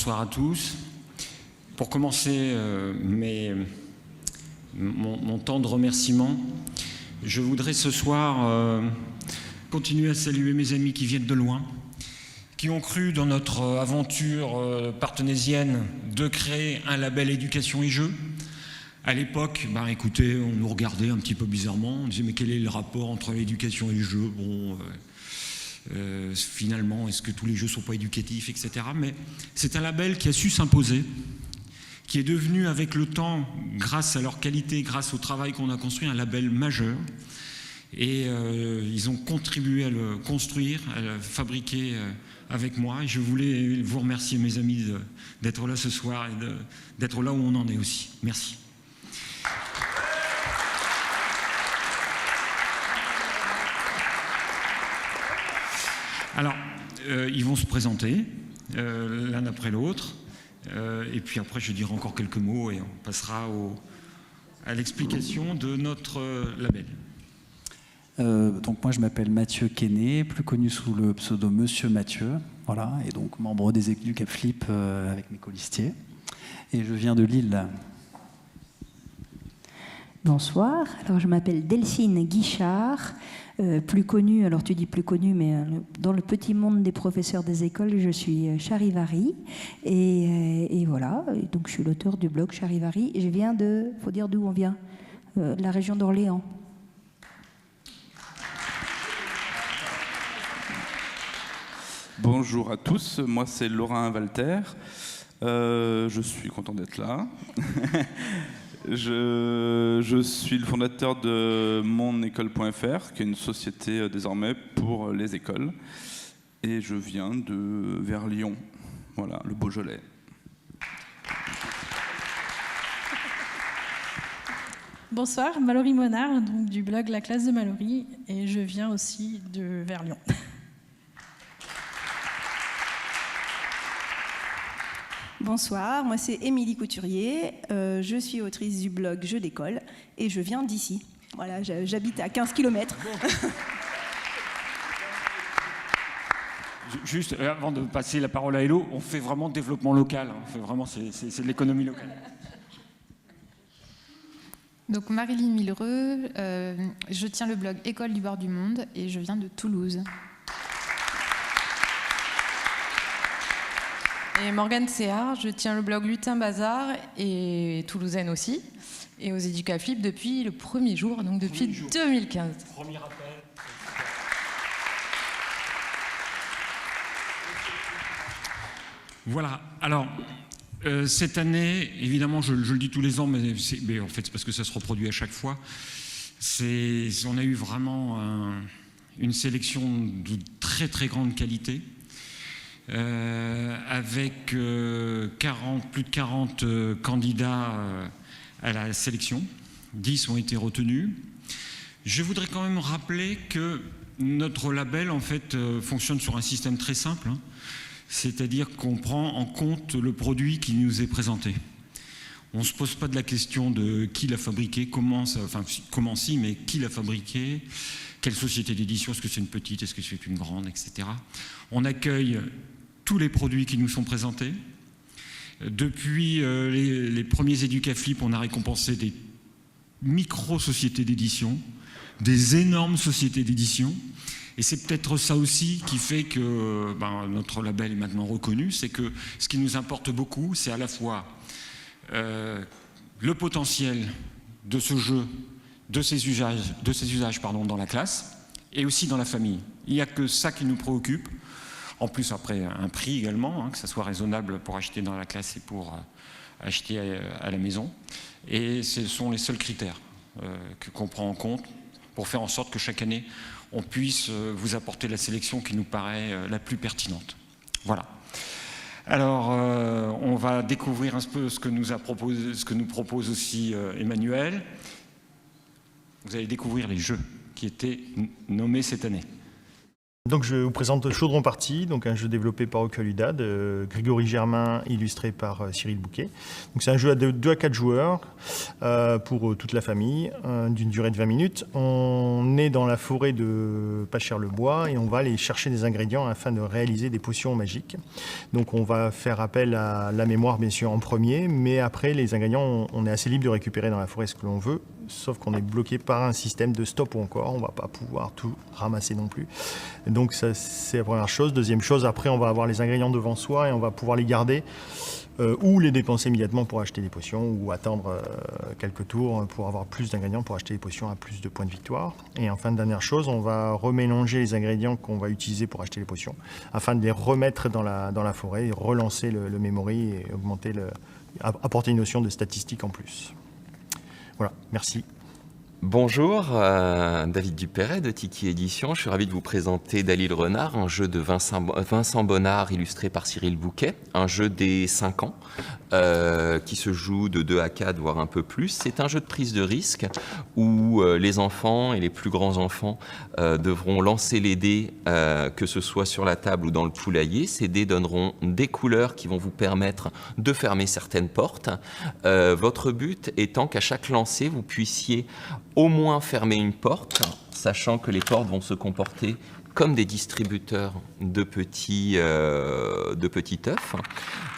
bonsoir à tous. Pour commencer mon temps de remerciement, je voudrais ce soir continuer à saluer mes amis qui viennent de loin, qui ont cru dans notre aventure partenaisienne de créer un label éducation et jeux. À l'époque, écoutez, on nous regardait un petit peu bizarrement, on disait mais quel est le rapport entre l'éducation et le jeu? Bon, finalement, est-ce que tous les jeux ne sont pas éducatifs, etc. Mais c'est un label qui a su s'imposer, qui est devenu avec le temps, grâce à leur qualité, grâce au travail qu'on a construit, un label majeur. Et ils ont contribué à le construire, à le fabriquer avec moi. Et je voulais vous remercier, mes amis, d'être là ce soir et d'être là où on en est aussi. Merci. Alors, ils vont se présenter l'un après l'autre. Et puis après, je dirai encore quelques mots et on passera à l'explication de notre label. Donc moi je m'appelle Mathieu Quesnay, plus connu sous le pseudo Monsieur Mathieu, voilà, et donc membre des Educaflip avec mes colistiers. Et je viens de Lille. Bonsoir, alors je m'appelle Delphine Guichard, plus connue, alors tu dis plus connue, mais dans le petit monde des professeurs des écoles, je suis Charivari, et voilà, et donc je suis l'auteur du blog Charivari, et je viens de, faut dire d'où on vient, de la région d'Orléans. Bonjour à tous, moi c'est Laurent Walter, je suis content d'être là. Je suis le fondateur de monécole.fr, qui est une société désormais pour les écoles. Et je viens vers Lyon, voilà, le Beaujolais. Bonsoir, Mallory Monard, donc du blog La Classe de Mallory, et je viens aussi vers Lyon. Bonsoir, moi c'est Émilie Couturier, je suis autrice du blog Jeux d'école et je viens d'ici. Voilà, j'habite à 15 km. Juste avant de passer la parole à Hello, on fait vraiment développement local, on fait vraiment, c'est de l'économie locale. Donc Marilyn Millereux, je tiens le blog École du bord du monde et je viens de Toulouse. Et Morgane Céard, je tiens le blog Lutin Bazar et toulousaine aussi, et aux Educaflip depuis le premier jour, donc depuis 2015. Premier appel. Voilà, alors cette année, évidemment, je le dis tous les ans, mais en fait c'est parce que ça se reproduit à chaque fois, on a eu vraiment une sélection de très très grande qualité. Avec plus de 40 candidats à la sélection, 10 ont été retenus. Je voudrais quand même rappeler que notre label en fait fonctionne sur un système très simple, hein, c'est-à-dire qu'on prend en compte le produit qui nous est présenté. On ne se pose pas de la question de qui l'a fabriqué, comment si, mais qui l'a fabriqué, quelle société d'édition, est-ce que c'est une petite, est-ce que c'est une grande, etc. On accueille tous les produits qui nous sont présentés. Depuis les premiers Educaflip, on a récompensé des micro-sociétés d'édition, des énormes sociétés d'édition. Et c'est peut-être ça aussi qui fait que notre label est maintenant reconnu. C'est que ce qui nous importe beaucoup, c'est à la fois le potentiel de ce jeu, de ces usages dans la classe, et aussi dans la famille. Il n'y a que ça qui nous préoccupe. En plus, après, un prix également, hein, que ça soit raisonnable pour acheter dans la classe et pour acheter à la maison. Et ce sont les seuls critères qu'on prend en compte pour faire en sorte que chaque année, on puisse vous apporter la sélection qui nous paraît la plus pertinente. Voilà. Alors, on va découvrir un peu ce que nous propose aussi Emmanuel. Vous allez découvrir les jeux qui étaient nommés cette année. Donc je vous présente Chaudron Party, donc un jeu développé par Oculudad, Grégory Germain, illustré par Cyril Bouquet. Donc c'est un jeu de 2 à 4 joueurs pour toute la famille, d'une durée de 20 minutes. On est dans la forêt de Pas-Cher-le-Bois et on va aller chercher des ingrédients afin de réaliser des potions magiques. Donc on va faire appel à la mémoire bien sûr en premier, mais après les ingrédients, on est assez libre de récupérer dans la forêt ce que l'on veut, sauf qu'on est bloqué par un système de stop ou encore, on ne va pas pouvoir tout ramasser non plus. Donc ça, c'est la première chose. Deuxième chose, après on va avoir les ingrédients devant soi et on va pouvoir les garder ou les dépenser immédiatement pour acheter des potions ou attendre quelques tours pour avoir plus d'ingrédients pour acheter des potions à plus de points de victoire. Et enfin, dernière chose, on va remélanger les ingrédients qu'on va utiliser pour acheter les potions afin de les remettre dans la forêt et relancer le memory et apporter une notion de statistique en plus. Voilà, merci. Bonjour, David Dupéret de Tiki Édition. Je suis ravi de vous présenter Dali le Renard, un jeu de Vincent Bonnard illustré par Cyril Bouquet, un jeu des 5 ans qui se joue de 2 à 4, voire un peu plus. C'est un jeu de prise de risque où les enfants et les plus grands enfants devront lancer les dés, que ce soit sur la table ou dans le poulailler. Ces dés donneront des couleurs qui vont vous permettre de fermer certaines portes. Votre but étant qu'à chaque lancer, vous puissiez au moins fermer une porte, sachant que les portes vont se comporter comme des distributeurs de petits œufs.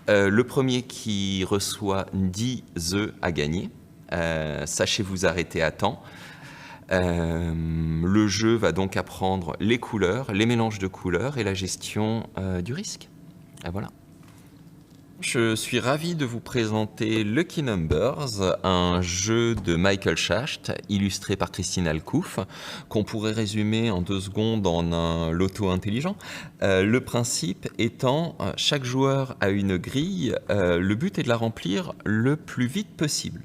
Le premier qui reçoit 10 œufs a gagné. Sachez vous arrêter à temps. Le jeu va donc apprendre les couleurs, les mélanges de couleurs et la gestion du risque. Et voilà. Je suis ravi de vous présenter Lucky Numbers, un jeu de Michael Schacht, illustré par Christine Alcouf, qu'on pourrait résumer en 2 secondes en un loto intelligent. Le principe étant, chaque joueur a une grille, le but est de la remplir le plus vite possible.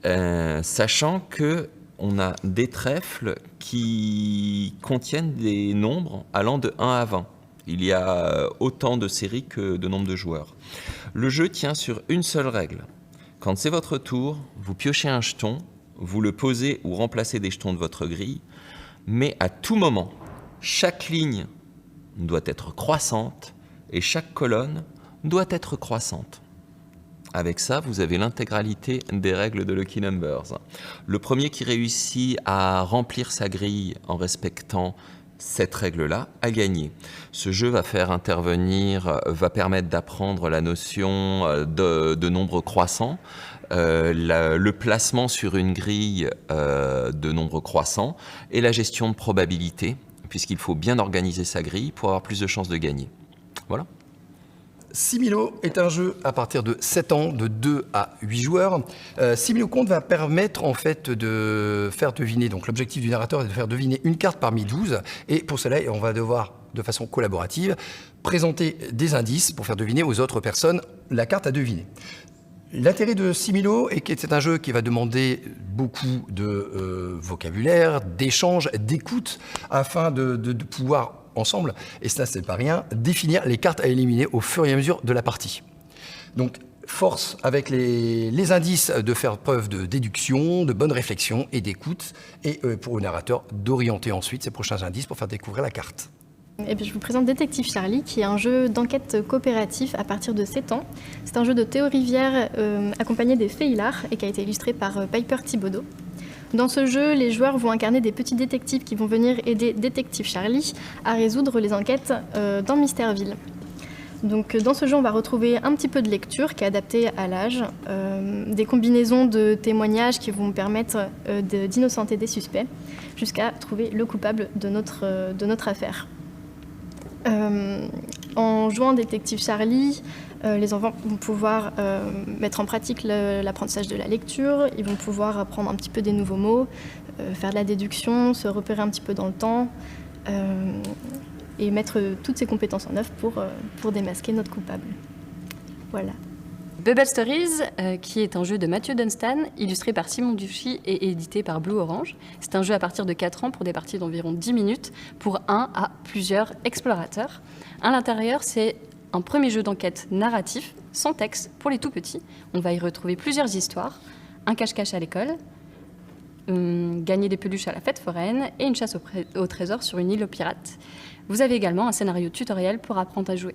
Sachant que on a des trèfles qui contiennent des nombres allant de 1 à 20. Il y a autant de séries que de nombre de joueurs. Le jeu tient sur une seule règle. Quand c'est votre tour, vous piochez un jeton, vous le posez ou remplacez des jetons de votre grille, mais à tout moment, chaque ligne doit être croissante et chaque colonne doit être croissante. Avec ça, vous avez l'intégralité des règles de Lucky Numbers. Le premier qui réussit à remplir sa grille en respectant cette règle-là a gagné. Ce jeu va permettre d'apprendre la notion de nombre croissant, le placement sur une grille de nombre croissant et la gestion de probabilité, puisqu'il faut bien organiser sa grille pour avoir plus de chances de gagner. Voilà. Similo est un jeu à partir de 7 ans, de 2 à 8 joueurs. Similo Compte va permettre en fait de faire deviner, donc l'objectif du narrateur est de faire deviner une carte parmi 12, et pour cela on va devoir, de façon collaborative, présenter des indices pour faire deviner aux autres personnes la carte à deviner. L'intérêt de Similo est que c'est un jeu qui va demander beaucoup de vocabulaire, d'échange, d'écoute, afin de pouvoir ensemble, et ça c'est pas rien, définir les cartes à éliminer au fur et à mesure de la partie. Donc force avec les indices de faire preuve de déduction, de bonne réflexion et d'écoute, et pour le narrateur d'orienter ensuite ses prochains indices pour faire découvrir la carte. Et puis je vous présente Détective Charlie, qui est un jeu d'enquête coopératif à partir de 7 ans. C'est un jeu de Théo Rivière accompagné des Fées Hilar et qui a été illustré par Piper Thibaudot. Dans ce jeu, les joueurs vont incarner des petits détectives qui vont venir aider Détective Charlie à résoudre les enquêtes dans Mystèreville. Donc, dans ce jeu, on va retrouver un petit peu de lecture qui est adaptée à l'âge, des combinaisons de témoignages qui vont permettre d'innocenter des suspects jusqu'à trouver le coupable de notre affaire. En jouant Détective Charlie, les enfants vont pouvoir mettre en pratique l'apprentissage de la lecture, ils vont pouvoir apprendre un petit peu des nouveaux mots, faire de la déduction, se repérer un petit peu dans le temps et mettre toutes ces compétences en œuvre pour démasquer notre coupable. Voilà. Bubble Stories, qui est un jeu de Mathieu Dunstan, illustré par Simon Duchy et édité par Blue Orange. C'est un jeu à partir de 4 ans pour des parties d'environ 10 minutes pour 1 à plusieurs explorateurs. À l'intérieur, c'est un premier jeu d'enquête narratif, sans texte, pour les tout petits. On va y retrouver plusieurs histoires, un cache-cache à l'école, gagner des peluches à la fête foraine et une chasse au trésor sur une île aux pirates. Vous avez également un scénario tutoriel pour apprendre à jouer.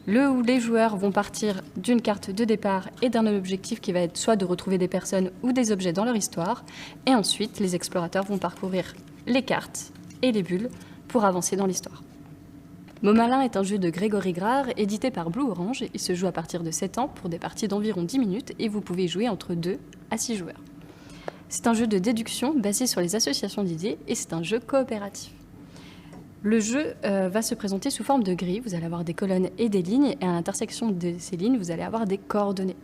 Les joueurs vont partir d'une carte de départ et d'un objectif qui va être soit de retrouver des personnes ou des objets dans leur histoire, et ensuite les explorateurs vont parcourir les cartes et les bulles pour avancer dans l'histoire. Momalin est un jeu de Grégory Grard édité par Blue Orange. Il se joue à partir de 7 ans pour des parties d'environ 10 minutes et vous pouvez jouer entre 2 à 6 joueurs. C'est un jeu de déduction basé sur les associations d'idées et c'est un jeu coopératif. Le jeu va se présenter sous forme de grille. Vous allez avoir des colonnes et des lignes et à l'intersection de ces lignes, vous allez avoir des coordonnées.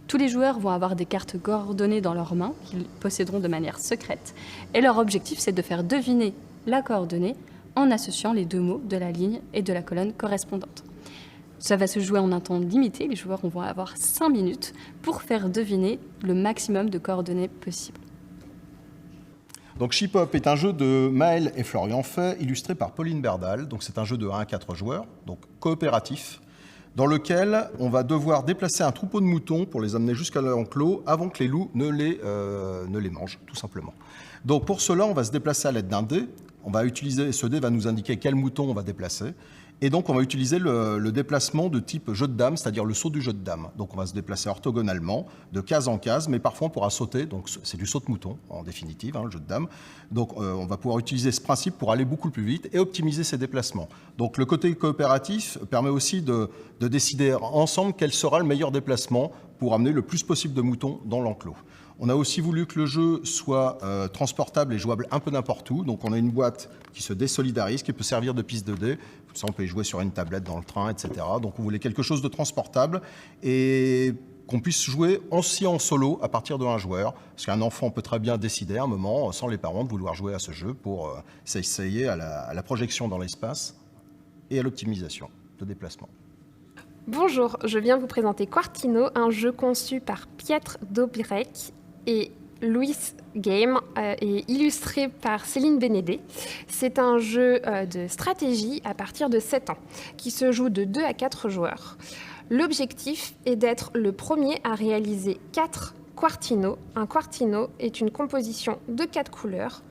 Tous les joueurs vont avoir des cartes coordonnées dans leurs mains qu'ils posséderont de manière secrète et leur objectif c'est de faire deviner la coordonnée en associant les 2 mots de la ligne et de la colonne correspondante. Ça va se jouer en un temps limité, les joueurs vont avoir 5 minutes pour faire deviner le maximum de coordonnées possibles. Donc Ship Up est un jeu de Maël et Florian Fay, illustré par Pauline Berdal. Donc c'est un jeu de 1 à 4 joueurs, donc coopératif, dans lequel on va devoir déplacer un troupeau de moutons pour les amener jusqu'à l'enclos avant que les loups ne les mangent, tout simplement. Donc pour cela, on va se déplacer à l'aide d'un dé. On va utiliser, ce dé va nous indiquer quel mouton on va déplacer. Et donc, on va utiliser le déplacement de type jeu de dames, c'est-à-dire le saut du jeu de dames. Donc, on va se déplacer orthogonalement, de case en case, mais parfois on pourra sauter. Donc, c'est du saut de mouton, en définitive, le jeu de dames. Donc, on va pouvoir utiliser ce principe pour aller beaucoup plus vite et optimiser ses déplacements. Donc, le côté coopératif permet aussi de décider ensemble quel sera le meilleur déplacement pour amener le plus possible de moutons dans l'enclos. On a aussi voulu que le jeu soit transportable et jouable un peu n'importe où. Donc on a une boîte qui se désolidarise, qui peut servir de piste de dés. Comme ça, on peut y jouer sur une tablette dans le train, etc. Donc on voulait quelque chose de transportable et qu'on puisse jouer aussi en solo à partir de 1 joueur. Parce qu'un enfant peut très bien décider à un moment, sans les parents, de vouloir jouer à ce jeu pour s'essayer à la projection dans l'espace et à l'optimisation de déplacement. Bonjour, je viens vous présenter Quartino, un jeu conçu par Pietre Dobrek et Louis Game et illustré par Céline Bénédé. C'est un jeu de stratégie à partir de 7 ans qui se joue de 2 à 4 joueurs. L'objectif est d'être le premier à réaliser 4 quartinos. Un quartino est une composition de 4 couleurs,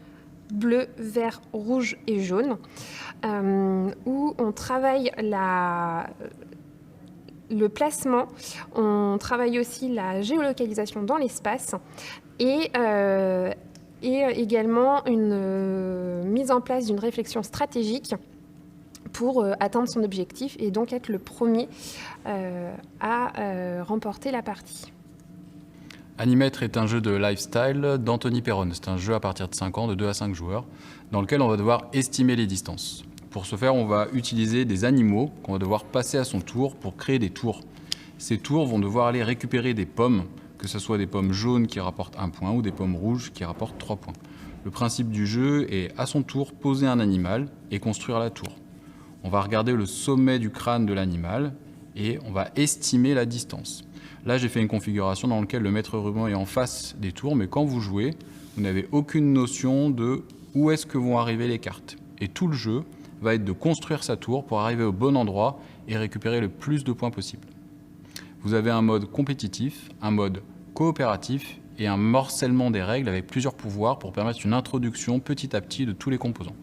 bleu, vert, rouge et jaune, où on travaille le placement, on travaille aussi la géolocalisation dans l'espace et également une mise en place d'une réflexion stratégique pour atteindre son objectif et donc être le premier à remporter la partie. Animètre est un jeu de lifestyle d'Anthony Perron. C'est un jeu à partir de 5 ans, de 2 à 5 joueurs, dans lequel on va devoir estimer les distances. Pour ce faire, on va utiliser des animaux qu'on va devoir passer à son tour pour créer des tours. Ces tours vont devoir aller récupérer des pommes, que ce soit des pommes jaunes qui rapportent 1 point ou des pommes rouges qui rapportent 3 points. Le principe du jeu est, à son tour, poser un animal et construire la tour. On va regarder le sommet du crâne de l'animal et on va estimer la distance. Là, j'ai fait une configuration dans laquelle le maître ruban est en face des tours, mais quand vous jouez, vous n'avez aucune notion de où est-ce que vont arriver les cartes. Et tout le jeu va être de construire sa tour pour arriver au bon endroit et récupérer le plus de points possible. Vous avez un mode compétitif, un mode coopératif et un morcellement des règles avec plusieurs pouvoirs pour permettre une introduction petit à petit de tous les composants.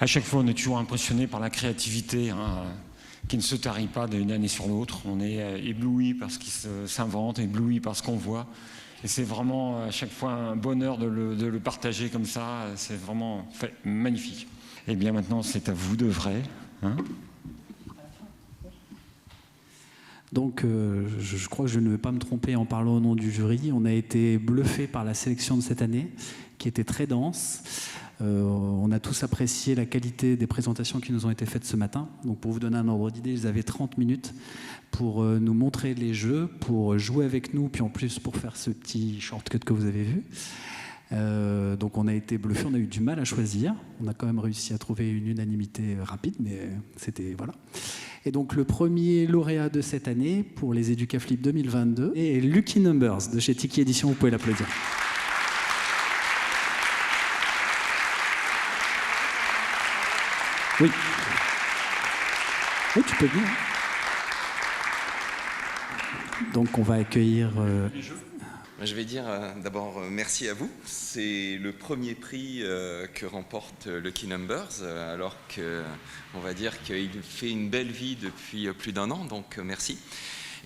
À chaque fois, on est toujours impressionné par la créativité qui ne se tarit pas d'une année sur l'autre. On est ébloui par ce qui s'invente, ébloui par ce qu'on voit. Et c'est vraiment à chaque fois un bonheur de le partager comme ça. C'est vraiment magnifique. Et bien maintenant, c'est à vous de vrai. Donc, je crois que je ne vais pas me tromper en parlant au nom du jury. On a été bluffé par la sélection de cette année, qui était très dense. On a tous apprécié la qualité des présentations qui nous ont été faites ce matin. Donc, pour vous donner un ordre d'idée, ils avaient 30 minutes pour nous montrer les jeux, pour jouer avec nous, puis en plus pour faire ce petit shortcut que vous avez vu. Donc on a été bluffé, on a eu du mal à choisir. On a quand même réussi à trouver une unanimité rapide, mais c'était voilà. Et donc le premier lauréat de cette année pour les Educaflip 2022 est Lucky Numbers de chez Tiki Édition. Vous pouvez l'applaudir. Oui. Oui, tu peux venir. Donc on va accueillir... Je vais dire d'abord merci à vous. C'est le premier prix que remporte Lucky Numbers, alors qu'on va dire qu'il fait une belle vie depuis plus d'1 an, donc merci.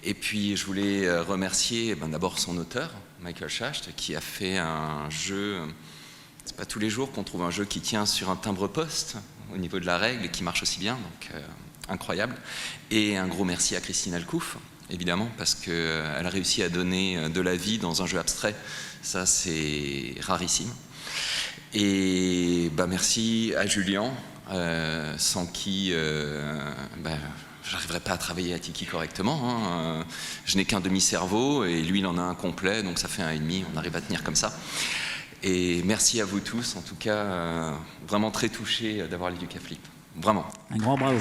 Et puis je voulais remercier d'abord son auteur, Michael Schacht, qui a fait un jeu... C'est pas tous les jours qu'on trouve un jeu qui tient sur un timbre-poste au niveau de la règle et qui marche aussi bien, donc incroyable. Et un gros merci à Christine Alcouf, évidemment, parce qu'elle a réussi à donner de la vie dans un jeu abstrait. Ça, c'est rarissime. Et merci à Julien, sans qui j'arriverais pas à travailler à Tiki correctement. Je n'ai qu'un demi-cerveau et lui, il en a un complet, donc ça fait 1,5. On arrive à tenir comme ça. Et merci à vous tous, en tout cas, vraiment très touché d'avoir l'Educaflip. Vraiment. Un grand bravo.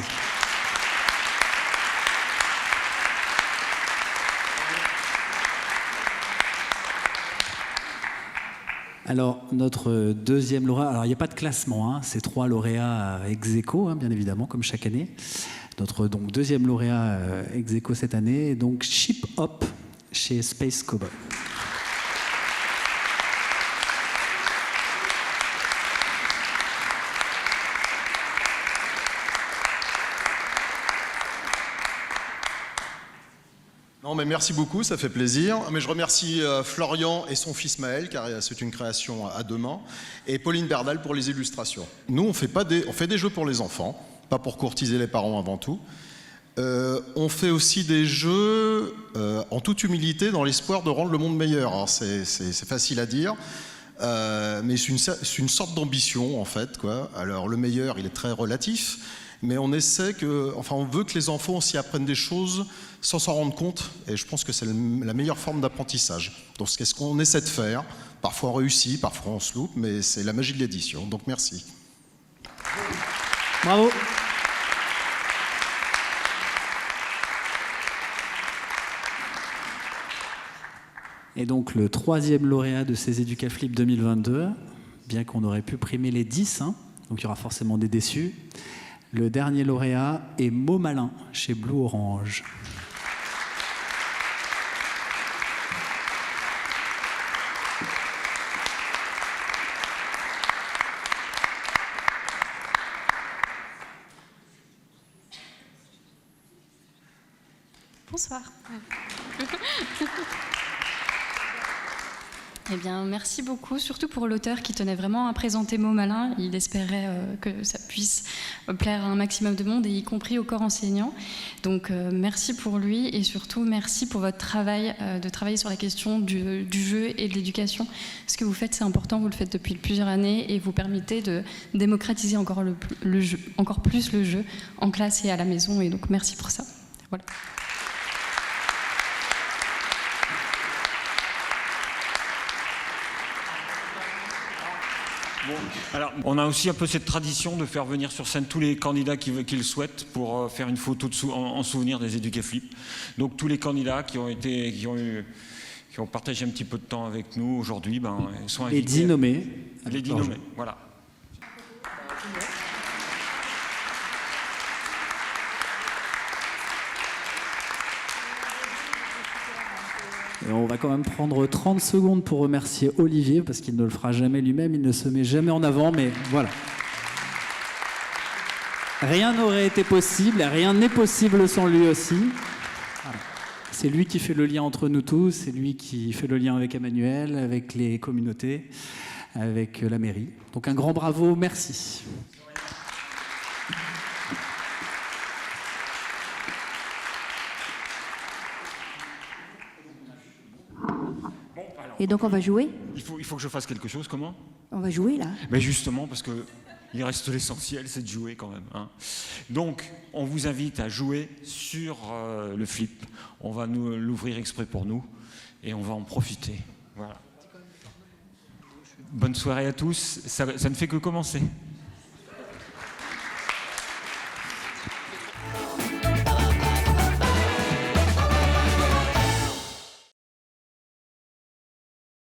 Alors, notre deuxième lauréat, alors il n'y a pas de classement, c'est 3 lauréats ex aequo, bien évidemment, comme chaque année. Notre deuxième lauréat ex aequo cette année est donc Chip Hop chez Space Cowboy. Non, mais merci beaucoup, ça fait plaisir. Mais je remercie Florian et son fils Maël, car c'est une création à 2 mains, et Pauline Berdal pour les illustrations. Nous, on fait des jeux pour les enfants, pas pour courtiser les parents avant tout. On fait aussi des jeux en toute humilité, dans l'espoir de rendre le monde meilleur. Alors, c'est facile à dire, mais c'est une sorte d'ambition, en fait, quoi. Alors, le meilleur, il est très relatif, mais on veut que les enfants aussi apprennent des choses sans s'en rendre compte, et je pense que c'est la meilleure forme d'apprentissage. Donc c'est ce qu'on essaie de faire. Parfois on réussit, parfois on se loupe, mais c'est la magie de l'édition. Donc merci. Bravo. Et donc le 3e lauréat de ces Educaflip 2022, bien qu'on aurait pu primer les 10, donc il y aura forcément des déçus. Le dernier lauréat est Momalin chez Blue Orange. Bonsoir. Eh bien, merci beaucoup, surtout pour l'auteur qui tenait vraiment à présenter Momalin. Il espérait que ça puisse plaire à un maximum de monde, et y compris au corps enseignant. Donc, merci pour lui, et surtout, merci pour votre travail, de travailler sur la question du jeu et de l'éducation. Ce que vous faites, c'est important, vous le faites depuis plusieurs années, et vous permettez de démocratiser encore le jeu, encore plus le jeu en classe et à la maison. Et donc, merci pour ça. Voilà. Bon, alors, on a aussi un peu cette tradition de faire venir sur scène tous les candidats qui le souhaitent pour faire une photo en souvenir des Educaflip. Donc tous les candidats qui ont partagé un petit peu de temps avec nous aujourd'hui, sont invités. Les 10 nommés. Les 10 nommés, voilà. Et on va quand même prendre 30 secondes pour remercier Olivier, parce qu'il ne le fera jamais lui-même, il ne se met jamais en avant, mais voilà. Rien n'aurait été possible, rien n'est possible sans lui aussi. Voilà. C'est lui qui fait le lien entre nous tous, c'est lui qui fait le lien avec Emmanuel, avec les communautés, avec la mairie. Donc un grand bravo, merci. Et donc on va jouer? Il faut que je fasse quelque chose, comment? On va jouer là. Mais justement, parce qu'il reste l'essentiel, c'est de jouer quand même. Donc, on vous invite à jouer sur le flip. On va l'ouvrir exprès pour nous et on va en profiter. Voilà. Bonne soirée à tous. Ça ne fait que commencer.